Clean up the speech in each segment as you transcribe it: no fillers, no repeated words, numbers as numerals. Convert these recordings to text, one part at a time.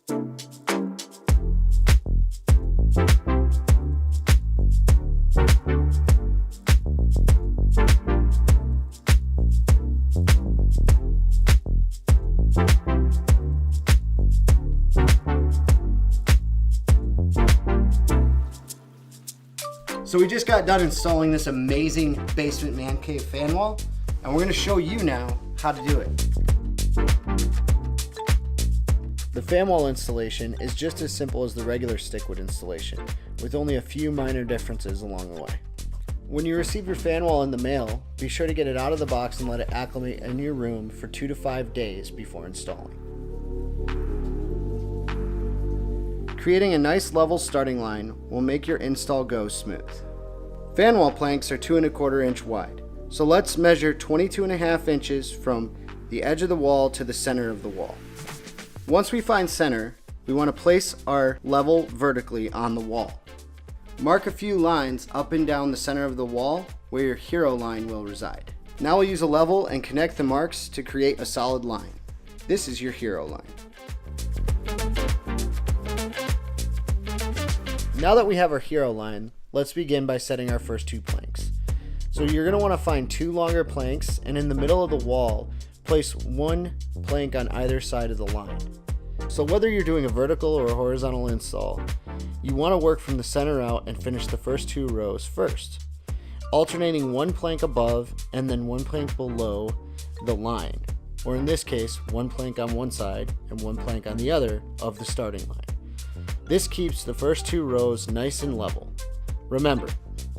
So we just got done installing this amazing basement man cave fan wall, and we're going to show you now how to do it. The fan wall installation is just as simple as the regular Stikwood installation, with only a few minor differences along the way. When you receive your fan wall in the mail, be sure to get it out of the box and let it acclimate in your room for 2 to 5 days before installing. Creating a nice level starting line will make your install go smooth. Fan wall planks are 2 1/4 inch wide, so let's measure 22.5 inches from the edge of the wall to the center of the wall. Once we find center, we want to place our level vertically on the wall. Mark a few lines up and down the center of the wall where your hero line will reside. Now we'll use a level and connect the marks to create a solid line. This is your hero line. Now that we have our hero line, let's begin by setting our first 2 planks. So you're going to want to find 2 longer planks, and in the middle of the wall, place 1 plank on either side of the line. So whether you're doing a vertical or a horizontal install, you want to work from the center out and finish the first 2 rows first, alternating 1 plank above and then 1 plank below the line, or in this case, 1 plank on one side and 1 plank on the other of the starting line. This keeps the first 2 rows nice and level. Remember,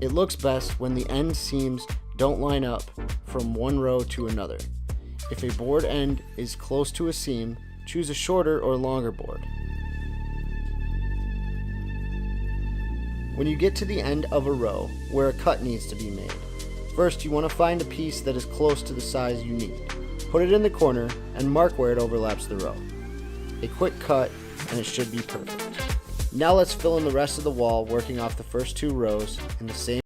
it looks best when the end seams don't line up from one row to another. If a board end is close to a seam, choose a shorter or longer board. When you get to the end of a row where a cut needs to be made, first you want to find a piece that is close to the size you need. Put it in the corner and mark where it overlaps the row. A quick cut and it should be perfect. Now let's fill in the rest of the wall, working off the first 2 rows in the same